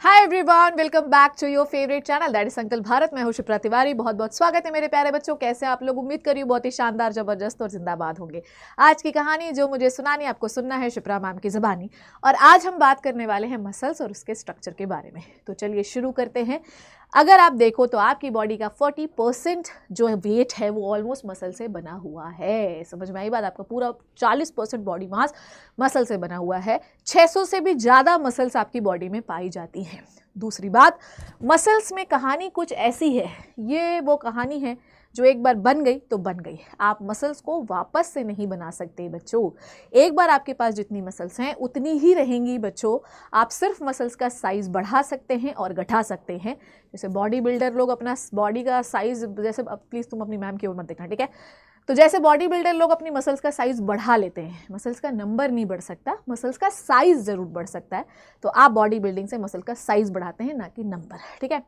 Hi everyone, welcome back to your favourite channel that is uncle Bharat. मैं हूं शिप्रा तिवारी। बहुत बहुत स्वागत है मेरे प्यारे बच्चों। कैसे आप लोग? उम्मीद करिए बहुत ही शानदार, जबरदस्त और जिंदाबाद होंगे। आज की कहानी जो मुझे सुनानी, आपको सुनना है शिप्रा मैम की ज़बानी। और आज हम बात करने वाले हैं मसल्स और उसके स्ट्रक्चर के बारे में। तो चलिए शुरू करते हैं। अगर आप देखो तो आपकी बॉडी का 40% जो वेट है वो ऑलमोस्ट मसल से बना हुआ है। समझ में आई बात? आपका पूरा 40% बॉडी मास मसल से बना हुआ है। 600 से भी ज़्यादा मसल्स आपकी बॉडी में पाई जाती हैं। दूसरी बात, मसल्स में कहानी कुछ ऐसी है, ये वो कहानी है जो एक बार बन गई तो बन गई। आप मसल्स को वापस से नहीं बना सकते बच्चों। एक बार आपके पास जितनी मसल्स हैं उतनी ही रहेंगी बच्चों। आप सिर्फ मसल्स का साइज़ बढ़ा सकते हैं और घटा सकते हैं। जैसे बॉडी बिल्डर लोग अपना बॉडी का साइज़, जैसे प्लीज़ तुम अपनी मैम की ओर मत देखना, ठीक है? तो जैसे बॉडी बिल्डर लोग अपनी मसल्स का साइज़ बढ़ा लेते हैं, मसल्स का नंबर नहीं बढ़ सकता, मसल्स का साइज़ ज़रूर बढ़ सकता है। तो आप बॉडी बिल्डिंग से मसल का साइज़ बढ़ाते हैं, ना कि नंबर, ठीक है?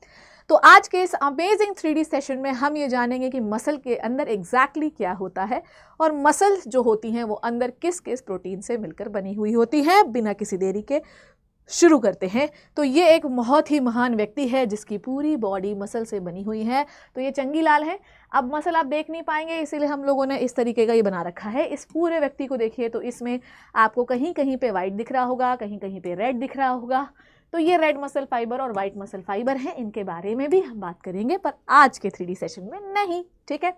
तो आज के इस अमेजिंग 3D सेशन में हम ये जानेंगे कि मसल के अंदर एग्जैक्टली क्या होता है और मसल जो होती हैं वो अंदर किस किस प्रोटीन से मिलकर बनी हुई होती हैं। बिना किसी देरी के शुरू करते हैं। तो ये एक बहुत ही महान व्यक्ति है जिसकी पूरी बॉडी मसल से बनी हुई है। तो ये चंगीलाल है। अब मसल आप देख नहीं पाएंगे, इसीलिए हम लोगों ने इस तरीके का ये बना रखा है। इस पूरे व्यक्ति को देखिए तो इसमें आपको कहीं कहीं पे वाइट दिख रहा होगा, कहीं कहीं पे रेड दिख रहा होगा। तो ये रेड मसल फाइबर और वाइट मसल फाइबर है, इनके बारे में भी हम बात करेंगे, पर आज के 3D सेशन में नहीं, ठीक है?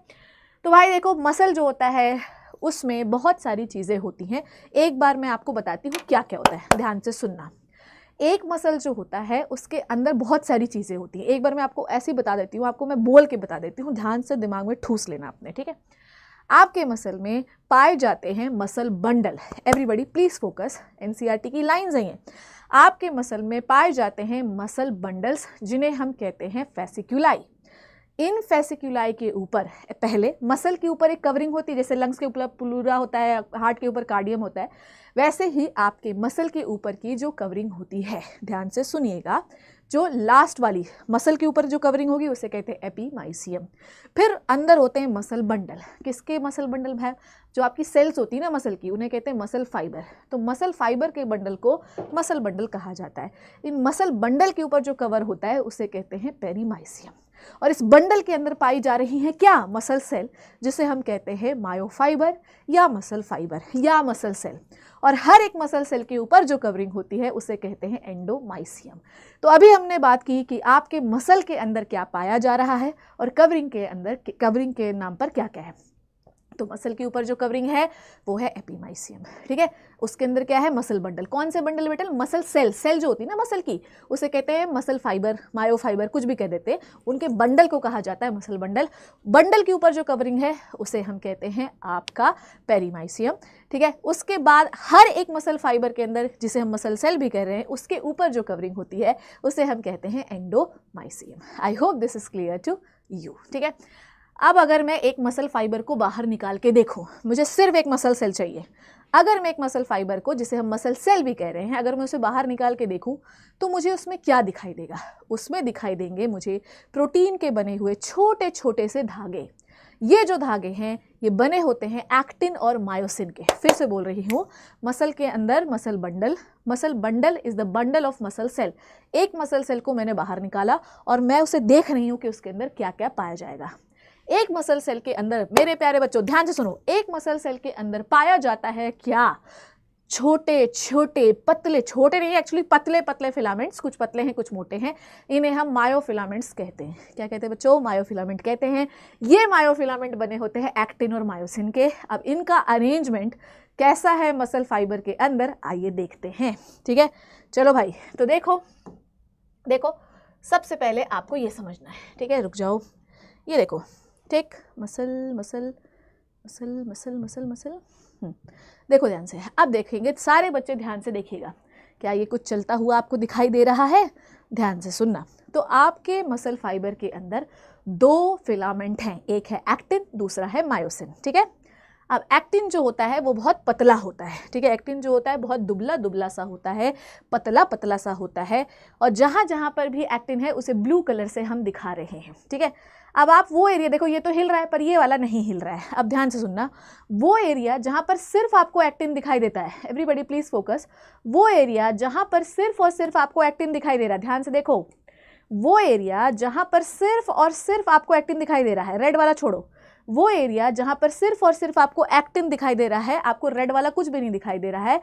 तो भाई देखो, मसल जो होता है उसमें बहुत सारी चीज़ें होती हैं। एक बार मैं आपको बताती हूँ क्या क्या होता है, ध्यान से सुनना। एक मसल जो होता है उसके अंदर बहुत सारी चीज़ें होती हैं। एक बार मैं आपको ऐसे ही बता देती हूँ, आपको मैं बोल के बता देती हूँ, ध्यान से दिमाग में ठूस लेना आपने, ठीक है? आपके मसल में पाए जाते हैं muscle bundle. Everybody please focus, NCERT की लाइन्स हैं ये। आपके मसल में पाए जाते हैं मसल बंडल्स, जिन्हें हम कहते हैं फेसिक्यूलाई। इन फेसिक्यूलाई के ऊपर, पहले मसल के ऊपर एक कवरिंग होती है, जैसे लंग्स के ऊपर प्लूरा होता है, हार्ट के ऊपर कार्डियम होता है, वैसे ही आपके मसल के ऊपर की जो कवरिंग होती है, ध्यान से सुनिएगा, जो लास्ट वाली मसल के ऊपर जो कवरिंग होगी उसे कहते हैं एपीमाइसियम। फिर अंदर होते हैं मसल बंडल। किसके मसल बंडल है? जो आपकी सेल्स होती है ना मसल की, उन्हें कहते हैं मसल फाइबर। तो मसल फाइबर के बंडल को मसल बंडल कहा जाता है। इन मसल बंडल के ऊपर जो कवर होता है उसे कहते हैं पेरीमाइसियम। और इस बंडल के अंदर पाई जा रही हैं क्या? मसल सेल, जिसे हम कहते हैं मायोफाइबर या मसल फाइबर या मसल सेल। और हर एक मसल सेल के ऊपर जो कवरिंग होती है उसे कहते हैं एंडोमाइसियम। तो अभी हमने बात की कि आपके मसल के अंदर क्या पाया जा रहा है और कवरिंग के अंदर, कवरिंग के नाम पर क्या क्या है। तो मसल के ऊपर जो कवरिंग है वो है एपीमाइसियम, ठीक है? उसके अंदर क्या है? Muscle bundle. कौन से बंडल बेटा? Muscle cell. सेल जो होती है ना मसल की, उसे कहते हैं मसल फाइबर, मायोफाइबर, कुछ भी कह देते हैं। उनके बंडल को कहा जाता है मसल बंडल। बंडल के ऊपर जो कवरिंग है उसे हम कहते हैं आपका पेरीमाइसियम, ठीक है? उसके बाद हर एक मसल फाइबर के अंदर, जिसे हम मसल सेल भी कह रहे हैं, उसके ऊपर जो कवरिंग होती है उसे हम कहते हैं endomysium. I hope this is clear to you, ठीक है? अब अगर मैं एक मसल फाइबर को बाहर निकाल के देखूं, मुझे सिर्फ एक मसल सेल चाहिए। अगर मैं एक मसल फाइबर को, जिसे हम मसल सेल भी कह रहे हैं, अगर मैं उसे बाहर निकाल के देखूं तो मुझे उसमें क्या दिखाई देगा? उसमें दिखाई देंगे मुझे प्रोटीन के बने हुए छोटे छोटे से धागे। ये जो धागे हैं ये बने होते हैं एक्टिन और मायोसिन के। फिर से बोल रही हूँ, मसल के अंदर muscle bundle is the bundle of muscle cell. एक मसल सेल को मैंने बाहर निकाला और मैं उसे देख रही हूँ कि उसके अंदर क्या क्या पाया जाएगा। एक मसल सेल के अंदर, मेरे प्यारे बच्चों ध्यान से सुनो, एक मसल सेल के अंदर पाया जाता है क्या? छोटे छोटे पतले, छोटे नहीं एक्चुअली, पतले पतले फिलामेंट्स। कुछ पतले हैं कुछ मोटे हैं, इन्हें हम मायोफिलामेंट्स कहते हैं। क्या कहते हैं बच्चों? मायोफिलामेंट कहते हैं। ये मायोफिलामेंट बने होते हैं एक्टिन और मायोसिन के। अब इनका अरेंजमेंट कैसा है मसल फाइबर के अंदर, आइए देखते हैं, ठीक है? चलो भाई, तो देखो सबसे पहले आपको ये समझना है, ठीक है? रुक जाओ, ये देखो, ठीक, muscle muscle muscle muscle muscle muscle. देखो ध्यान से, अब देखेंगे सारे बच्चे, ध्यान से देखिएगा। क्या ये कुछ चलता हुआ आपको दिखाई दे रहा है? ध्यान से सुनना। तो आपके मसल फाइबर के अंदर दो फिलामेंट हैं, एक है एक्टिन, दूसरा है मायोसिन, ठीक है? अब एक्टिन जो होता है वो बहुत पतला होता है, ठीक है। एक्टिन जो होता है बहुत दुबला दुबला सा होता है, पतला पतला सा होता है, और जहाँ जहाँ पर भी एक्टिन है उसे ब्लू कलर से हम दिखा रहे हैं, ठीक है। अब आप वो एरिया देखो, ये तो हिल रहा है पर ये वाला नहीं हिल रहा है। अब ध्यान से सुनना, वो एरिया जहाँ पर सिर्फ आपको एक्टिन दिखाई देता है, एवरीबडी प्लीज फोकस, वो एरिया जहाँ पर सिर्फ और सिर्फ आपको एक्टिन दिखाई दे रहा है, ध्यान से देखो, वो एरिया जहाँ पर सिर्फ और सिर्फ आपको एक्टिन दिखाई दे रहा है, रेड वाला छोड़ो, वो एरिया जहाँ पर सिर्फ और सिर्फ आपको एक्टिन दिखाई दे रहा है, आपको रेड वाला कुछ भी नहीं दिखाई दे रहा है,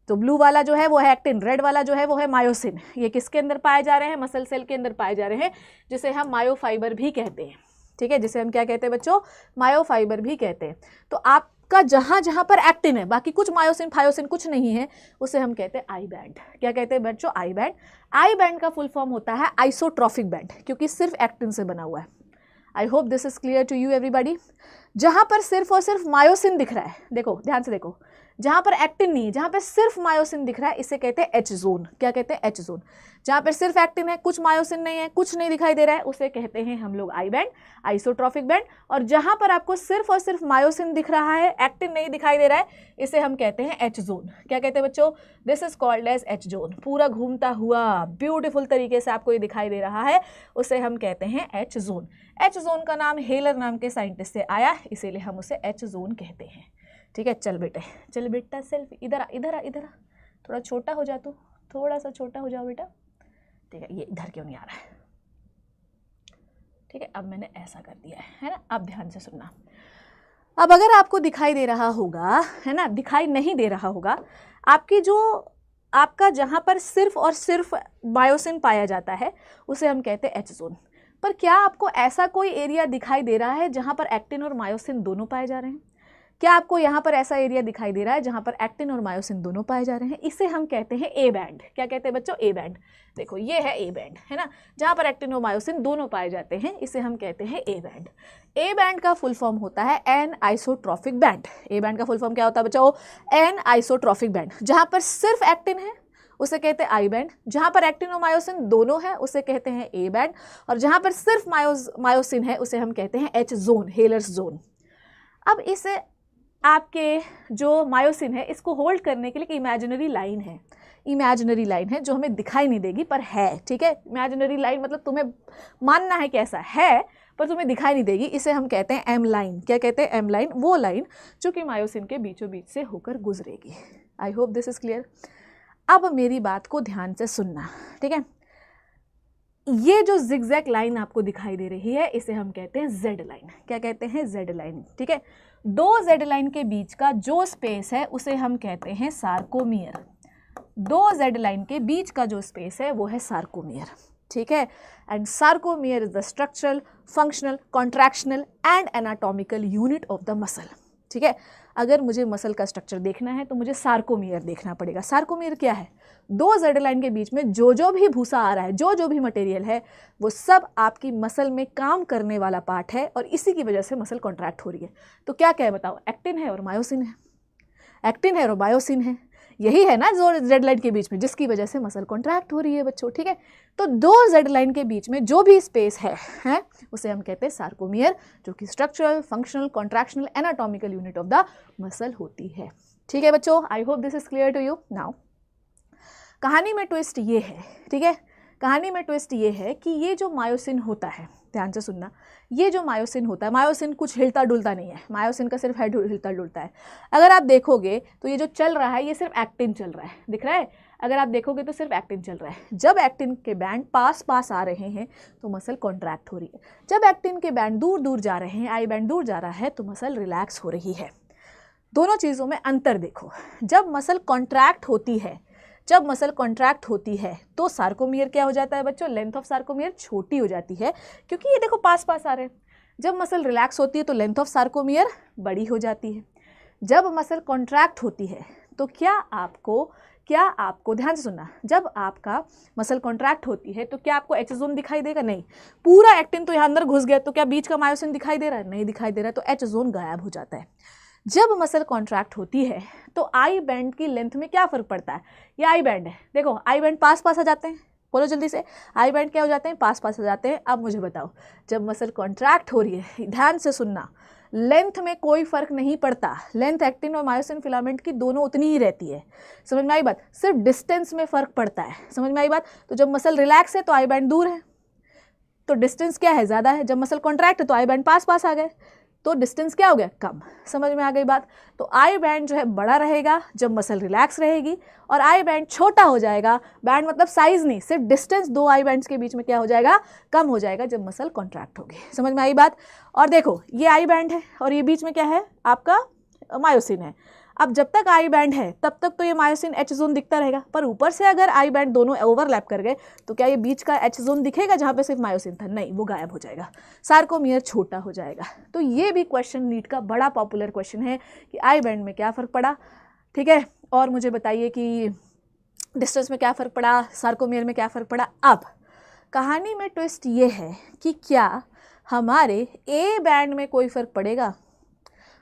तो ब्लू वाला जो है वो है एक्टिन, रेड वाला जो है वो है मायोसिन। ये किसके अंदर पाए जा रहे हैं? मसल सेल के अंदर पाए जा रहे हैं, जिसे हम मायोफाइबर भी कहते हैं, ठीक है, जिसे हम क्या कहते हैं बच्चों? मायोफाइबर भी कहते हैं। तो आपका जहाँ जहाँ पर एक्टिन है, बाकी कुछ मायोसिन फायोसिन कुछ नहीं है, उसे हम कहते हैं आई बैंड। क्या कहते हैं बच्चों? I band. आई बैंड का फुल फॉर्म होता है आइसोट्रॉफिक बैंड, क्योंकि सिर्फ एक्टिन से बना हुआ है। I hope this is clear to you everybody. जहाँ पर सिर्फ और सिर्फ मायोसिन दिख रहा है, देखो ध्यान से देखो, जहाँ पर एक्टिन नहीं है, जहाँ पर सिर्फ मायोसिन दिख रहा है, इसे कहते हैं एच जोन। क्या कहते हैं? H zone. जहाँ पर सिर्फ एक्टिन है, कुछ मायोसिन नहीं है, कुछ नहीं दिखाई दे रहा है, उसे कहते हैं हम लोग आई बैंड, आइसोट्रॉफिक बैंड। और जहाँ पर आपको सिर्फ और सिर्फ मायोसिन दिख रहा है, एक्टिन नहीं दिखाई दे रहा है, इसे हम कहते हैं एच जोन। क्या कहते हैं बच्चों? This is called as H zone. पूरा घूमता हुआ ब्यूटीफुल तरीके से आपको ये दिखाई दे रहा है, उसे हम कहते हैं एच जोन। एच जोन का नाम हेलर नाम के साइंटिस्ट से आया, इसीलिए हम उसे एच जोन कहते हैं, ठीक है। चल बेटे, चल बेटा, सेल्फ इधर आ, इधर आ, इधर आ, थोड़ा छोटा हो जा, तू थोड़ा सा छोटा हो जाओ बेटा, ठीक है। ये इधर क्यों नहीं आ रहा है? ठीक है, अब मैंने ऐसा कर दिया है ना। अब ध्यान से सुनना, अब अगर आपको दिखाई दे रहा होगा, है ना, दिखाई नहीं दे रहा होगा, आपकी जो आपका जहाँ पर सिर्फ और सिर्फ मायोसिन पाया जाता है, उसे हम कहते हैं एच जोन। पर क्या आपको ऐसा कोई एरिया दिखाई दे रहा है जहाँ पर एक्टिन और मायोसिन दोनों पाए जा रहे हैं? क्या आपको यहाँ पर ऐसा एरिया दिखाई दे रहा है जहाँ पर एक्टिन और मायोसिन दोनों पाए जा रहे हैं? इसे हम कहते हैं ए बैंड। क्या कहते हैं बच्चों? A band. देखो ये है ए बैंड, है ना, जहाँ पर एक्टिन और मायोसिन दोनों पाए जाते हैं, इसे हम कहते हैं ए बैंड। ए बैंड का फुल फॉर्म होता है anisotropic band. A band का फुल फॉर्म क्या होता है बच्चों? Anisotropic band. जहाँ पर सिर्फ एक्टिन है उसे कहते हैं आई बैंड, जहाँ पर एक्टिन और मायोसिन दोनों है उसे कहते हैं ए बैंड, और जहाँ पर सिर्फ मायोसिन है उसे हम कहते हैं एच जोन, हेलर्स जोन। अब इसे आपके जो मायोसिन है, इसको होल्ड करने के लिए इमेजिनरी लाइन है, इमेजिनरी लाइन है जो हमें दिखाई नहीं देगी पर है, ठीक है। इमेजिनरी लाइन मतलब तुम्हें मानना है कि ऐसा है पर तुम्हें दिखाई नहीं देगी, इसे हम कहते हैं एम लाइन। क्या कहते हैं? एम लाइन, वो लाइन जो कि मायोसिन के बीचों बीच से होकर गुजरेगी। आई होप दिस इज क्लियर। अब मेरी बात को ध्यान से सुनना, ठीक है। ये जो जिगजैग लाइन आपको दिखाई दे रही है, इसे हम कहते हैं जेड लाइन। क्या कहते हैं? जेड लाइन, ठीक है। दो जेड लाइन के बीच का जो स्पेस है उसे हम कहते हैं सार्कोमियर। दो जेड लाइन के बीच का जो स्पेस है वो है सार्कोमियर, ठीक है। And sarcomere is the structural, functional, contractional and anatomical unit of the muscle, ठीक है। अगर मुझे मसल का स्ट्रक्चर देखना है तो मुझे सार्कोमियर देखना पड़ेगा। सार्कोमियर क्या है? दो जेड लाइन के बीच में जो भी भूसा आ रहा है, जो भी मटेरियल है, वो सब आपकी मसल में काम करने वाला पार्ट है, और इसी की वजह से मसल कॉन्ट्रैक्ट हो रही है। तो क्या क्या है बताओ? एक्टिन है और मायोसिन है, एक्टिन है और मायोसिन है, यही है ना जो जेड लाइन के बीच में, जिसकी वजह से मसल कॉन्ट्रैक्ट हो रही है बच्चों, ठीक है। तो दो जेड लाइन के बीच में जो भी स्पेस है उसे हम कहते हैं सार्कोमियर, जो कि structural, functional, contractional, anatomical unit of the muscle होती है, ठीक है बच्चों। I hope this is clear to you. Now कहानी में ट्विस्ट ये है, ठीक है, कहानी में ट्विस्ट ये है कि ये जो मायोसिन होता है, ध्यान से सुनना, ये जो मायोसिन होता है, मायोसिन कुछ हिलता डुलता नहीं है, मायोसिन का सिर्फ हेड हिलता डुलता है। अगर आप देखोगे तो ये जो चल रहा है ये सिर्फ एक्टिन चल रहा है, दिख रहा है? अगर आप देखोगे तो सिर्फ एक्टिन चल रहा है। जब एक्टिन के बैंड पास पास आ रहे हैं तो मसल कॉन्ट्रैक्ट हो रही है, जब एक्टिन के बैंड दूर दूर जा रहे हैं, आई बैंड दूर जा रहा है, तो मसल रिलैक्स हो रही है। दोनों चीज़ों में अंतर देखो। जब मसल कॉन्ट्रैक्ट होती है, जब मसल कॉन्ट्रैक्ट होती है तो सार्कोमियर क्या हो जाता है बच्चों? लेंथ ऑफ सार्कोमियर छोटी हो जाती है, क्योंकि ये देखो पास पास आ रहे हैं। जब मसल रिलैक्स होती है तो लेंथ ऑफ सार्कोमियर बड़ी हो जाती है। जब मसल कॉन्ट्रैक्ट होती है तो क्या आपको ध्यान से सुनना, जब आपका मसल कॉन्ट्रैक्ट होती है तो क्या आपको एच जोन दिखाई देगा? नहीं। पूरा एक्टिन तो यहाँ अंदर घुस गया, तो क्या बीच का मायोसिन दिखाई दे रहा है? नहीं दिखाई दे रहा है, तो एच जोन गायब हो जाता है। जब मसल कॉन्ट्रैक्ट होती है तो आई बैंड की लेंथ में क्या फ़र्क पड़ता है? ये आई बैंड है, देखो आई बैंड पास पास आ जाते हैं, बोलो जल्दी से, आई बैंड क्या हो जाते हैं? पास पास आ जाते हैं। अब मुझे बताओ, जब मसल कॉन्ट्रैक्ट हो रही है, ध्यान से सुनना, लेंथ में कोई फर्क नहीं पड़ता, लेंथ एक्टिन और मायोसिन फिलामेंट की दोनों उतनी ही रहती है। समझ में आई बात? सिर्फ डिस्टेंस में फ़र्क पड़ता है। समझ में आई बात? तो जब मसल रिलैक्स है तो आई बैंड दूर है, तो डिस्टेंस क्या है, ज़्यादा है। जब मसल कॉन्ट्रैक्ट है तो आई बैंड पास पास आ गए, तो डिस्टेंस क्या हो गया, कम। समझ में आ गई बात? तो आई बैंड जो है बड़ा रहेगा जब मसल रिलैक्स रहेगी, और आई बैंड छोटा हो जाएगा, बैंड मतलब साइज नहीं, सिर्फ डिस्टेंस दो आई बैंड्स के बीच में क्या हो जाएगा, कम हो जाएगा जब मसल कॉन्ट्रैक्ट होगी। समझ में आई बात? और देखो ये आई बैंड है और ये बीच में क्या है, आपका मायोसिन है। अब जब तक आई बैंड है तब तक तो ये मायोसिन एच जोन दिखता रहेगा, पर ऊपर से अगर आई बैंड दोनों ओवरलैप कर गए तो क्या ये बीच का एच जोन दिखेगा जहाँ पे सिर्फ मायोसिन था? नहीं, वो गायब हो जाएगा, सार्कोमियर छोटा हो जाएगा। तो ये भी क्वेश्चन नीट का बड़ा पॉपुलर क्वेश्चन है कि आई बैंड में क्या फ़र्क पड़ा, ठीक है। और मुझे बताइए कि डिस्टेंस में क्या फ़र्क पड़ा, सार्कोमियर में क्या फ़र्क पड़ा। अब कहानी में ट्विस्ट ये है कि क्या हमारे ए बैंड में कोई फ़र्क पड़ेगा?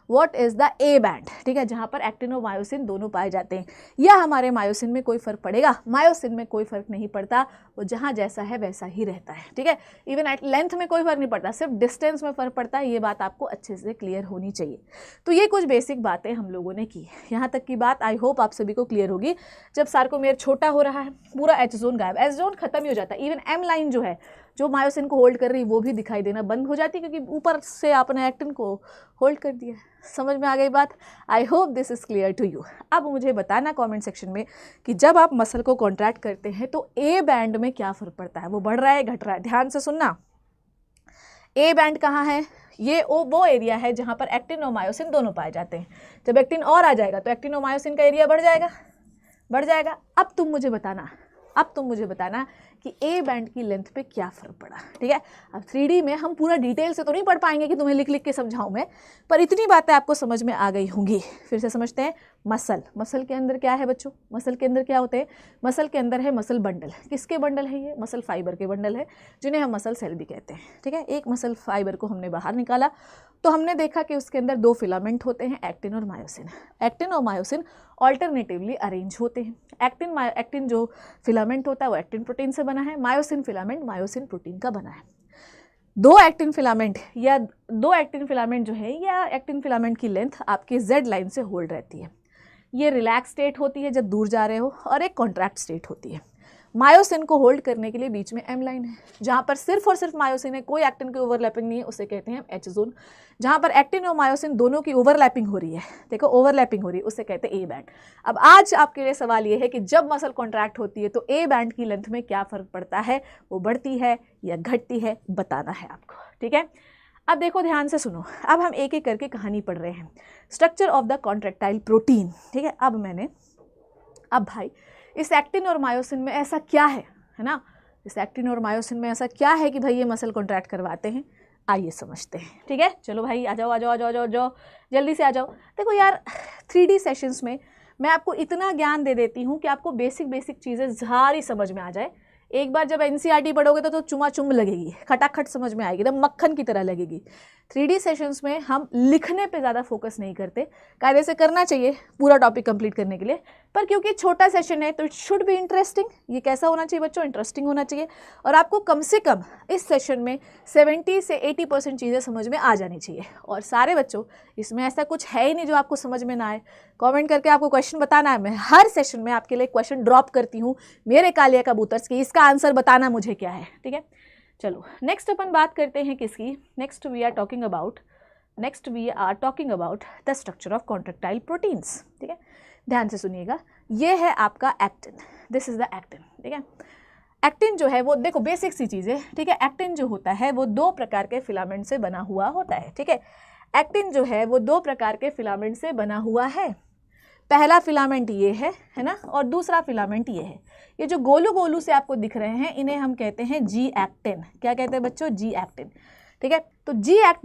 What is the A band, ठीक है, जहाँ पर एक्टिन और मायोसिन दोनों पाए जाते हैं, या हमारे मायोसिन में कोई फ़र्क पड़ेगा? मायोसिन में कोई फ़र्क नहीं पड़ता, वो जहाँ जैसा है वैसा ही रहता है, ठीक है। इवन एट लेंथ में कोई फ़र्क नहीं पड़ता, सिर्फ डिस्टेंस में फ़र्क पड़ता है। ये बात आपको अच्छे से क्लियर होनी चाहिए। तो ये कुछ बेसिक बातें हम लोगों ने की, यहाँ तक की बात आई होप आप सभी को क्लियर होगी। जब सार्कोमेयर छोटा हो रहा है, पूरा एच जोन गायब, एच जोन खत्म ही हो जाता है। इवन एम लाइन जो है, जो मायोसिन को होल्ड कर रही, वो भी दिखाई देना बंद हो जाती है, क्योंकि ऊपर से आपने एक्टिन को होल्ड कर दिया। समझ में आ गई बात? I hope this is clear to you. अब मुझे बताना कमेंट सेक्शन में कि जब आप मसल को कॉन्ट्रैक्ट करते हैं तो ए बैंड में क्या फ़र्क पड़ता है, वो बढ़ रहा है, घट रहा है। ध्यान से सुनना, ए बैंड कहाँ है? ये वो एरिया है जहाँ पर एक्टिन और मायोसिन दोनों पाए जाते हैं। जब एक्टिन और आ जाएगा तो एक्टिन और मायोसिन का एरिया बढ़ जाएगा, बढ़ जाएगा। अब तुम मुझे बताना कि ए बैंड की लेंथ पे क्या फ़र्क पड़ा, ठीक है। अब 3D में हम पूरा डिटेल से तो नहीं पढ़ पाएंगे कि तुम्हें लिख लिख के समझाऊं मैं, पर इतनी बातें आपको समझ में आ गई होंगी। फिर से समझते हैं। मसल के अंदर क्या है बच्चों? मसल के अंदर क्या होते हैं? मसल के अंदर है मसल बंडल। किसके बंडल है ये? मसल फाइबर के बंडल है, जिन्हें हम मसल सेल भी कहते हैं, ठीक है। एक मसल फाइबर को हमने बाहर निकाला तो हमने देखा कि उसके अंदर दो फिलामेंट होते हैं, एक्टिन और मायोसिन। एक्टिन और मायोसिन ऑल्टरनेटिवली अरेंज होते हैं। एक्टिन जो फिलामेंट होता है वो एक्टिन प्रोटीन से बना है, मायोसिन फिलामेंट मायोसिन प्रोटीन का बना है। दो एक्टिन फिलामेंट जो है, या एक्टिन फिलामेंट की लेंथ आपकी जेड लाइन से होल्ड रहती है। ये रिलैक्स स्टेट होती है जब दूर जा रहे हो, और एक कॉन्ट्रैक्ट स्टेट होती है। मायोसिन को होल्ड करने के लिए बीच में एम लाइन है, जहाँ पर सिर्फ और सिर्फ मायोसिन है, कोई एक्टिन की ओवरलैपिंग नहीं है, उसे कहते हैं एच जोन। जहाँ पर एक्टिन और मायोसिन दोनों की ओवरलैपिंग हो रही है, देखो ओवरलैपिंग हो रही है, उसे कहते हैं ए बैंड। अब आज आपके लिए सवाल ये है कि जब मसल कॉन्ट्रैक्ट होती है तो ए बैंड की लेंथ में क्या फ़र्क पड़ता है, वो बढ़ती है या घटती है, बताना है आपको, ठीक है। अब देखो ध्यान से सुनो, अब हम एक एक करके कहानी पढ़ रहे हैं। Structure of the contractile protein, ठीक है। अब भाई इस एक्टिन और मायोसिन में ऐसा क्या है ना, इस एक्टिन और मायोसिन में ऐसा क्या है कि भाई ये मसल कॉन्ट्रैक्ट करवाते हैं, आइए समझते हैं, ठीक है। चलो भाई आ जाओ, जल्दी से आ जाओ। देखो यार, 3D सेशंस में मैं आपको इतना ज्ञान दे देती हूँ कि आपको बेसिक चीज़ें सारी समझ में आ जाए। एक बार जब NCERT पढ़ोगे तो चुमा-चुम लगेगी, खटाखट समझ में आएगी, एकदम मक्खन की तरह लगेगी। 3D सेशंस में हम लिखने पे ज़्यादा फोकस नहीं करते, कायदे से करना चाहिए पूरा टॉपिक कंप्लीट करने के लिए, पर क्योंकि छोटा सेशन है तो इट शुड बी इंटरेस्टिंग। ये कैसा होना चाहिए बच्चों? इंटरेस्टिंग होना चाहिए। और आपको कम से कम इस सेशन में 70 से 80% चीज़ें समझ में आ जानी चाहिए। और सारे बच्चों, इसमें ऐसा कुछ है ही नहीं जो आपको समझ में ना आए। कमेंट करके आपको क्वेश्चन बताना है। मैं हर सेशन में आपके लिए क्वेश्चन ड्रॉप करती हूँ मेरे कालिया कबूतर्स की, इसका आंसर बताना मुझे क्या है, ठीक है। चलो नेक्स्ट अपन बात करते हैं किसकी? Next we are talking about the structure of contractile proteins, ठीक है। ध्यान से सुनिएगा, ये है आपका actin, this is the actin, ठीक है। एक्टिन जो है वो देखो बेसिक सी चीज़ है, ठीक है। एक्टिन जो होता है वो दो प्रकार के फिलामेंट से बना हुआ होता है, ठीक है। एक्टिन जो है वो दो प्रकार के फिलामेंट से बना हुआ है। पहला फिलामेंट ये है ना, और दूसरा फिलामेंट ये है। ये जो गोलू गोलू से आपको दिख रहे हैं, इन्हें हम कहते हैं जी एक्टिन। क्या कहते हैं बच्चों? जी एक्टिन, ठीक है। तो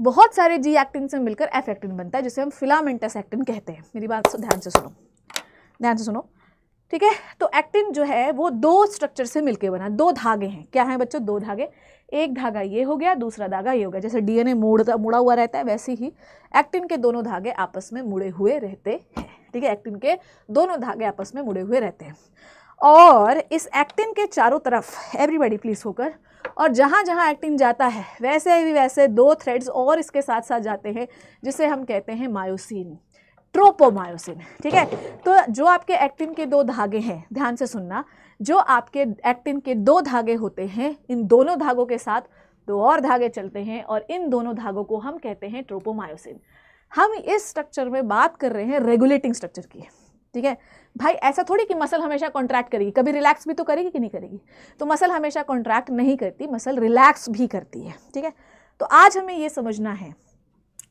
बहुत सारे जी एक्टिन से मिलकर एफ एक्टिन बनता है, जिसे हम फिलामेंटस एक्टिन कहते हैं। मेरी बात ध्यान से सुनो, ठीक है। तो एक्टिन जो है वो दो स्ट्रक्चर से मिलकर बना, दो धागे हैं। क्या है बच्चों? दो धागे। एक धागा ये हो गया, दूसरा धागा ये हो गया। जैसे DNA मुड़ा हुआ रहता है, वैसे ही एक्टिन के दोनों धागे आपस में मुड़े हुए रहते हैं, ठीक है। एक्टिन के दोनों धागे आपस में मुड़े हुए रहते हैं। और इस एक्टिन के चारों तरफ, एवरीबॉडी प्लीज होकर, और जहाँ जहाँ एक्टिन जाता है वैसे ही वैसे 2 थ्रेड्स और इसके साथ साथ जाते हैं जिसे हम कहते हैं मायोसिन, ट्रोपोमायोसिन। ठीक है, तो जो आपके एक्टिन के 2 धागे हैं, ध्यान से सुनना, जो आपके एक्टिन के 2 धागे होते हैं, इन दोनों धागों के साथ 2 और धागे चलते हैं और इन दोनों धागों को हम कहते हैं ट्रोपोमायोसिन। हम इस स्ट्रक्चर में बात कर रहे हैं रेगुलेटिंग स्ट्रक्चर की। ठीक है भाई, ऐसा थोड़ी कि मसल हमेशा कॉन्ट्रैक्ट करेगी, कभी रिलैक्स भी तो करेगी कि नहीं करेगी। तो मसल हमेशा कॉन्ट्रैक्ट नहीं करती, मसल रिलैक्स भी करती है। ठीक है, तो आज हमें ये समझना है,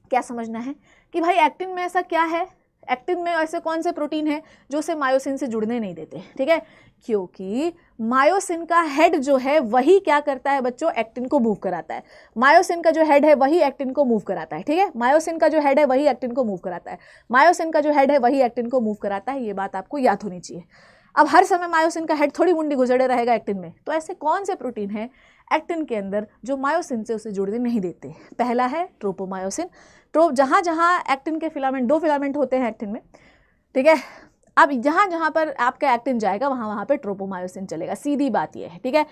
क्या समझना है कि भाई एक्टिन में ऐसा क्या है, एक्टिन में ऐसे कौन से प्रोटीन है जो उसे मायोसिन से जुड़ने नहीं देते। ठीक है, क्योंकि मायोसिन का हेड जो है वही क्या करता है बच्चों, एक्टिन को मूव कराता है। मायोसिन का जो हेड है वही एक्टिन को मूव कराता है। ठीक है, मायोसिन का जो हेड है वही एक्टिन को मूव कराता है, मायोसिन का जो हेड है वही एक्टिन को मूव कराता है। ये बात आपको याद होनी चाहिए। अब हर समय मायोसिन का हेड थोड़ी मुंडी गुजरे रहेगा एक्टिन में, तो ऐसे कौन से प्रोटीन हैं एक्टिन के अंदर जो मायोसिन से उसे जुड़ने नहीं देते। पहला है ट्रोपोमायोसिन। जहाँ जहाँ एक्टिन के फिलामेंट, 2 फिलामेंट होते हैं एक्टिन में। ठीक है, अब जहाँ जहाँ पर आपका एक्टिन जाएगा वहाँ वहाँ पे ट्रोपोमायोसिन चलेगा, सीधी बात ये है। ठीक है,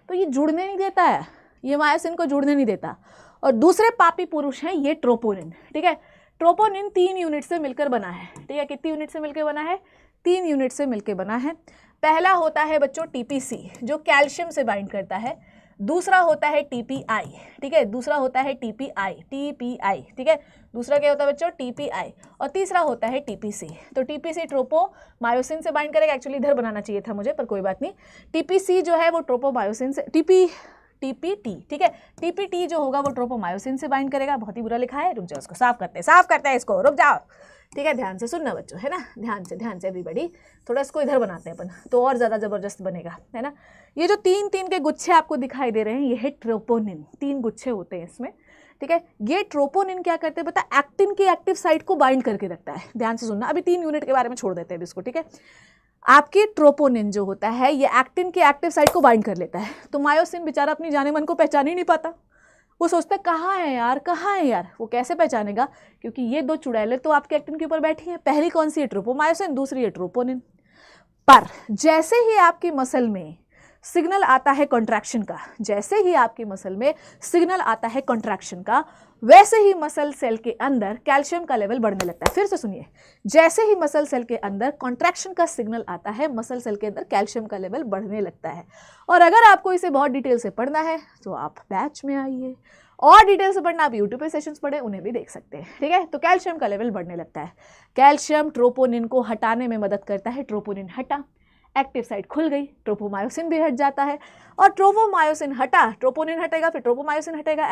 तो ये जुड़ने नहीं देता है, ये मायोसिन को जुड़ने नहीं देता। और दूसरे पापी पुरुष हैं ये ट्रोपोनिन। ठीक है, ट्रोपोनिन 3 यूनिट से मिलकर बना है। ठीक है, कितनी यूनिट से मिलकर बना है, 3 यूनिट से मिलकर बना है। पहला होता है बच्चों टीपीसी जो कैल्शियम से बाइंड करता है, दूसरा होता है टीपीआई। ठीक है, दूसरा होता है टीपीआई। ठीक है, दूसरा क्या होता है बच्चों, टीपीआई, और तीसरा होता है टीपीसी। तो टीपीसी ट्रोपोमायोसिन से बाइंड करेगा, एक्चुअली इधर बनाना चाहिए था मुझे, पर कोई बात नहीं। टीपीसी जो है वो ट्रोपोमायोसिन से, टीपीटी, ठीक है, टीपीटी जो होगा वो ट्रोपोमायोसिन से बाइंड करेगा। बहुत ही बुरा लिखा है, रुक जाओ, इसको साफ करते हैं इसको, रुक जाओ। ठीक है, ध्यान से सुनना बच्चों, है ना, ध्यान से एवरीबडी। थोड़ा इसको इधर बनाते हैं अपन, तो और ज़्यादा ज़बरदस्त बनेगा, है ना। ये जो 3 के गुच्छे आपको दिखाई दे रहे हैं, ये है ट्रोपोनिन। 3 गुच्छे होते हैं इसमें। ठीक है, ये ट्रोपोनिन क्या करते हैं पता, एक्टिन की एक्टिव साइट को बाइंड करके रखता है। ध्यान से सुनना, अभी 3 यूनिट के बारे में छोड़ देते हैं इसको। ठीक है, आपकी ट्रोपोनिन जो होता है ये एक्टिन की एक्टिव साइट को बाइंड कर लेता है। तो मायोसिन बेचारा अपनी जाने मन को पहचान ही नहीं पाता, वो सोचता है कहाँ है यार। वो कैसे पहचानेगा, क्योंकि ये 2 चुड़ैलें तो आपके एक्टिन के ऊपर बैठी हैं। पहली कौन सी है, ट्रोपोमायोसिन, दूसरी है ट्रोपोनिन। पर जैसे ही आपकी मसल में सिग्नल आता है कॉन्ट्रैक्शन का, जैसे ही आपकी मसल में सिग्नल आता है कॉन्ट्रैक्शन का, वैसे ही मसल सेल के अंदर कैल्शियम का लेवल बढ़ने लगता है। फिर से सुनिए, जैसे ही मसल सेल के अंदर कॉन्ट्रैक्शन का सिग्नल आता है, मसल सेल के अंदर कैल्शियम का लेवल बढ़ने लगता है। और अगर आपको इसे बहुत डिटेल से पढ़ना है तो आप बैच में आइए, और डिटेल से पढ़ना आप यूट्यूब पे सेशंस पढ़े, उन्हें भी देख सकते हैं। ठीक है, तो कैल्शियम का लेवल बढ़ने लगता है। कैल्शियम ट्रोपोनिन को हटाने में मदद करता है। ट्रोपोनिन हटा, एक्टिव साइट खुल गई, ट्रोपोमायोसिन भी हट जाता है। और ट्रोपोमायोसिन हटा, ट्रोपोनिन हटेगा, फिर ट्रोपोमायोसिन हटेगा,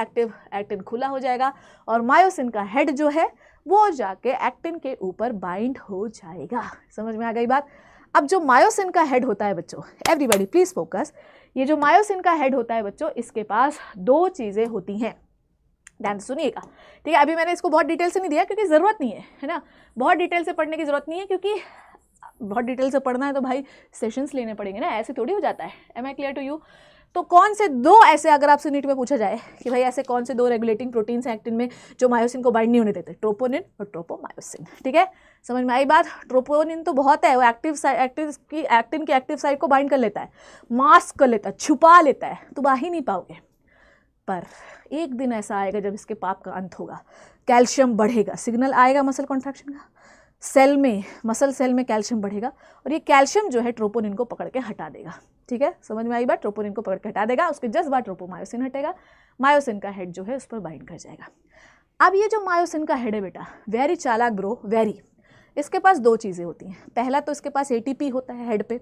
एक्टिन खुला हो जाएगा, और मायोसिन का हेड जो है वो जाके एक्टिन के ऊपर बाइंड हो जाएगा। समझ में आ गई बात। अब जो मायोसिन का हेड होता है बच्चों, एवरीबॉडी प्लीज फोकस, ये जो मायोसिन का हेड होता है बच्चों, इसके पास 2 चीज़ें होती हैं। ध्यान से सुनिएगा। ठीक है, अभी मैंने इसको बहुत डिटेल से नहीं दिया क्योंकि ज़रूरत नहीं है ना, बहुत डिटेल से पढ़ने की ज़रूरत नहीं है, क्योंकि बहुत डिटेल से पढ़ना है तो भाई सेशंस लेने पड़ेंगे ना, ऐसे थोड़ी हो जाता है। Am I clear to you. तो कौन से 2 ऐसे, अगर आपसे नीट में पूछा जाए कि भाई ऐसे कौन से 2 रेगुलेटिंग प्रोटीन्स हैं एक्टिन में जो मायोसिन को बाइंड नहीं होने देते, ट्रोपोनिन और ट्रोपोमायोसिन। ठीक है, समझ में आई बात। ट्रोपोनिन तो बहुत है, वो एक्टिन की एक्टिव साइट को बाइंड कर लेता है, मास्क कर लेता है, छुपा लेता है, तो आ ही नहीं पाओगे। पर एक दिन ऐसा आएगा जब इसके पाप का अंत होगा, कैल्शियम बढ़ेगा, सिग्नल आएगा मसल कॉन्ट्रैक्शन का, सेल में, मसल सेल में कैल्शियम बढ़ेगा, और ये कैल्शियम जो है ट्रोपोनिन को पकड़ के हटा देगा। ठीक है, समझ में आई बात। ट्रोपोनिन को पकड़ के हटा देगा, उसके जस्ट बाद ट्रोपोमायोसिन हटेगा, मायोसिन का हेड जो है उस पर बाइंड कर जाएगा। अब ये जो मायोसिन का हेड है बेटा, वेरी चालाक ब्रो, वेरी। इसके पास 2 चीज़ें होती हैं। पहला तो इसके पास एटीपी होता है हेड पे,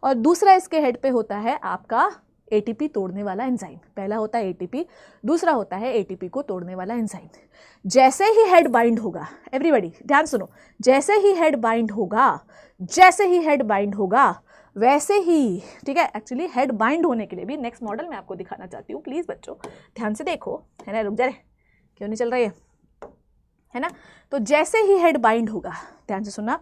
और दूसरा इसके हेड पे होता है आपका एटीपी तोड़ने वाला एंजाइम। पहला होता है एटीपी, दूसरा होता है एटीपी को तोड़ने वाला एंजाइम। जैसे ही हेड बाइंड होगा, एवरीबॉडी ध्यान सुनो, जैसे ही हेड बाइंड होगा वैसे ही, ठीक है, एक्चुअली हेड बाइंड होने के लिए भी नेक्स्ट मॉडल मैं आपको दिखाना चाहती हूँ, प्लीज़ बच्चों ध्यान से देखो, है ना, रुक जा रे, क्यों नहीं चल रहा है ना। तो जैसे ही हेड बाइंड होगा, ध्यान से सुनना,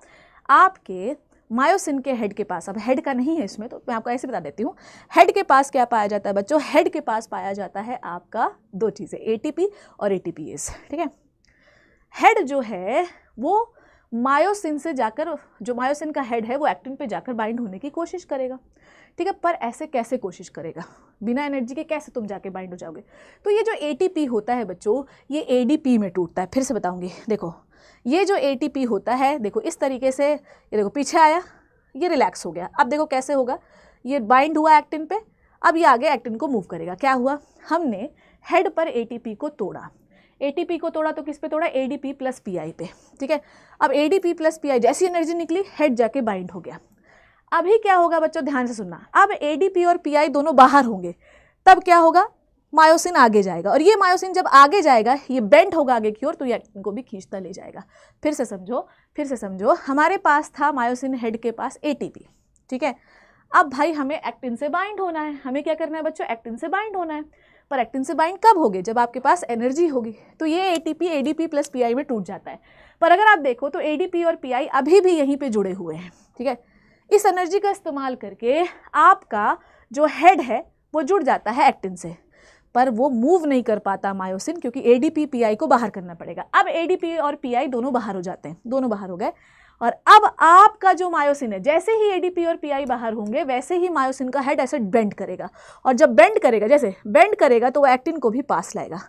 आपके मायोसिन के हेड के पास, अब हेड का नहीं है इसमें तो मैं आपको ऐसे बता देती हूँ, हेड के पास क्या पाया जाता है बच्चों, हेड के पास पाया जाता है आपका 2 चीज़ें, एटीपी और एटीपीएस। ठीक है, हेड जो है वो मायोसिन से जाकर, जो मायोसिन का हेड है वो एक्टिन पे जाकर बाइंड होने की कोशिश करेगा। ठीक है। पर ऐसे कैसे कोशिश करेगा, बिना एनर्जी के कैसे तुम जाके बाइंड हो जाओगे। तो ये जो ATP होता है बच्चों, ये ADP में टूटता है। फिर से बताऊंगी, देखो ये जो ATP होता है, देखो इस तरीके से, ये देखो पीछे आया, ये रिलैक्स हो गया। अब देखो कैसे होगा, ये बाइंड हुआ एक्टिन पे, अब ये आगे एक्टिन को मूव करेगा। क्या हुआ, हमने हेड पर ATP को तोड़ा। ATP को तोड़ा तो किस पे तोड़ा, ADP प्लस PI पे, ठीक है। अब ADP प्लस PI जैसी एनर्जी निकली, हेड जाके बाइंड हो गया। अभी क्या होगा बच्चों, ध्यान से सुनना, अब ADP और PI दोनों बाहर होंगे, तब क्या होगा, मायोसिन आगे जाएगा, और ये मायोसिन जब आगे जाएगा, ये बेंड होगा आगे की ओर, तो ये एक्टिन को भी खींचता ले जाएगा। फिर से समझो, हमारे पास था मायोसिन हेड के पास ATP, ठीक है। अब भाई हमें एक्टिन से बाइंड होना है, हमें क्या करना है बच्चों, एक्टिन से बाइंड होना है। पर एक्टिन से बाइंड कब होगी, जब आपके पास एनर्जी होगी। तो ये ATP ADP प्लस PI में टूट जाता है। पर अगर आप देखो तो ADP और PI अभी भी यहीं पे जुड़े हुए हैं, ठीक है। इस एनर्जी का इस्तेमाल करके आपका जो हेड है वो जुड़ जाता है एक्टिन से, पर वो मूव नहीं कर पाता मायोसिन, क्योंकि ADP PI को बाहर करना पड़ेगा। अब ADP और PI दोनों बाहर हो जाते हैं, दोनों बाहर हो गए, और अब आपका जो मायोसिन है, जैसे ही ADP और PI बाहर होंगे वैसे ही मायोसिन का हेड ऐसे बेंड करेगा, और जब बेंड करेगा, जैसे बेंड करेगा तो वो एक्टिन को भी पास लाएगा,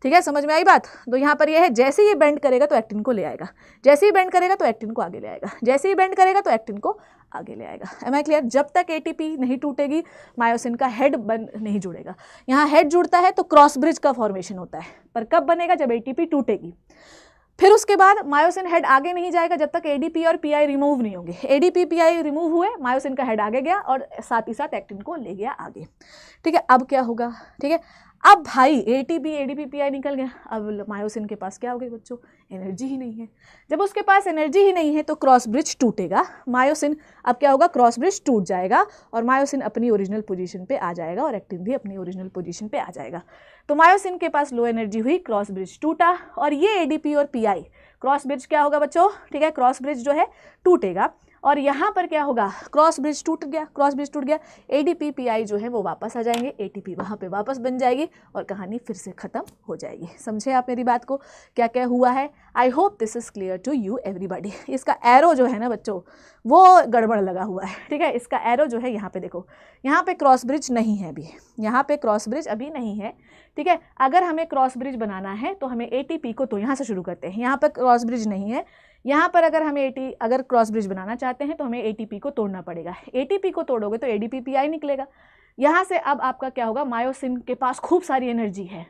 ठीक है। समझ में आई बात। तो यहाँ पर ये है, जैसे ही बेंड करेगा तो एक्टिन को ले आएगा, जैसे ही बेंड करेगा तो एक्टिन को आगे ले आएगा, जैसे ही बेंड करेगा तो एक्टिन को आगे ले आएगा। Am I clear. जब तक ATP नहीं टूटेगी मायोसिन का हेड नहीं जुड़ेगा। यहाँ हेड जुड़ता है तो क्रॉस ब्रिज का फॉर्मेशन होता है, पर कब बनेगा, जब ATP टूटेगी। फिर उसके बाद मायोसिन हेड आगे नहीं जाएगा जब तक ADP और PI रिमूव नहीं होंगे। ADP PI रिमूव हुए, मायोसिन का हेड आगे गया और साथ ही साथ एक्टिन को ले गया आगे, ठीक है। अब क्या होगा, ठीक है, अब भाई ATP ADP PI निकल गया, अब मायोसिन के पास क्या हो गया बच्चों, एनर्जी ही नहीं है। जब उसके पास एनर्जी ही नहीं है तो क्रॉस ब्रिज टूटेगा, मायोसिन अब क्या होगा, क्रॉस ब्रिज टूट जाएगा और मायोसिन अपनी ओरिजिनल पोजीशन पे आ जाएगा और एक्टिन भी अपनी ओरिजिनल पोजीशन पे आ जाएगा। तो मायोसिन के पास लो एनर्जी हुई, क्रॉस ब्रिज टूटा, और ये ADP और PI क्रॉस ब्रिज क्या होगा बच्चों, ठीक है, क्रॉस ब्रिज जो है टूटेगा, और यहाँ पर क्या होगा, क्रॉस ब्रिज टूट गया, क्रॉस ब्रिज टूट गया, ADP PI जो है वो वापस आ जाएंगे, ATP वहाँ पे वापस बन जाएगी और कहानी फिर से ख़त्म हो जाएगी। समझे आप मेरी बात को, क्या क्या हुआ है। I hope this is clear to you everybody. इसका एरो जो है ना बच्चों वो गड़बड़ लगा हुआ है, ठीक है। इसका एरो जो है यहाँ पे देखो, यहाँ पे क्रॉस ब्रिज नहीं है अभी, यहाँ पे क्रॉस ब्रिज अभी नहीं है, ठीक है। अगर हमें क्रॉस ब्रिज बनाना है तो हमें ATP को, तो यहाँ से शुरू करते हैं, यहाँ पर क्रॉस ब्रिज नहीं है, यहाँ पर अगर हमें अगर क्रॉस ब्रिज बनाना चाहते हैं तो हमें ATP को तोड़ना पड़ेगा। ATP को तोड़ोगे तो ADP PI निकलेगा। यहाँ से अब आपका क्या होगा, मायोसिन के पास खूब सारी एनर्जी है,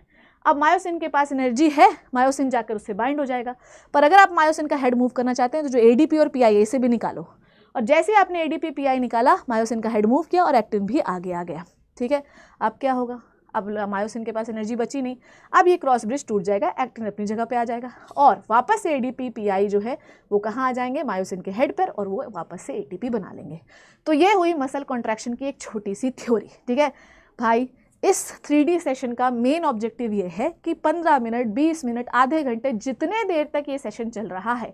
अब मायोसिन के पास एनर्जी है, मायोसिन जाकर उससे बाइंड हो जाएगा। पर अगर आप मायोसिन का हेड मूव करना चाहते हैं तो जो ADP और PI इसे भी निकालो, और जैसे ही आपने ADP PI निकाला, मायोसिन का हेड मूव किया और एक्टिन भी आगे आ गया, ठीक है। अब क्या होगा, अब मायोसिन के पास एनर्जी बची नहीं, अब ये क्रॉस ब्रिज टूट जाएगा, एक्टिन अपनी जगह पे आ जाएगा, और वापस से ADP PI जो है वो कहाँ आ जाएंगे, मायोसिन के हेड पर, और वो वापस से ATP बना लेंगे। तो ये हुई मसल कॉन्ट्रैक्शन की एक छोटी सी थ्योरी, ठीक है भाई। इस 3D सेशन का मेन ऑब्जेक्टिव ये है कि 15 मिनट, 20 मिनट, आधे घंटे, जितने देर तक ये सेशन चल रहा है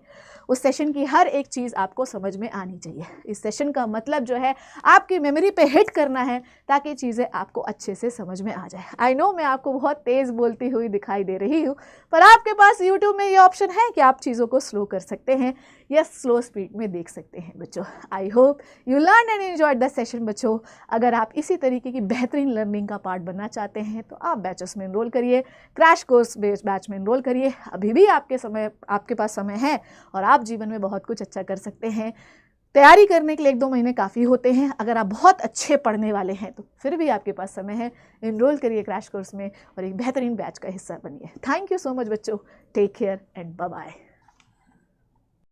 उस सेशन की हर एक चीज़ आपको समझ में आनी चाहिए। इस सेशन का मतलब जो है आपकी मेमोरी पे हिट करना है ताकि चीज़ें आपको अच्छे से समझ में आ जाए। आई नो मैं आपको बहुत तेज़ बोलती हुई दिखाई दे रही हूँ, पर आपके पास यूट्यूब में ये ऑप्शन है कि आप चीज़ों को स्लो कर सकते हैं या स्लो स्पीड में देख सकते हैं बच्चों। I hope you learn and enjoyed the session बच्चों। अगर आप इसी तरीके की बेहतरीन लर्निंग का पार्ट बनना चाहते हैं तो आप बैचेस में एनरोल करिए, क्रैश कोर्स बेस्ड बैच में एनरोल करिए। अभी भी आपके पास समय है और आप जीवन में बहुत कुछ अच्छा कर सकते हैं। तैयारी करने के लिए 1-2 महीने काफ़ी होते हैं। अगर आप बहुत अच्छे पढ़ने वाले हैं तो फिर भी आपके पास समय है, एनरोल करिए क्रैश कोर्स में और एक बेहतरीन बैच का हिस्सा बनिए। थैंक यू सो मच बच्चों, take care and bye bye.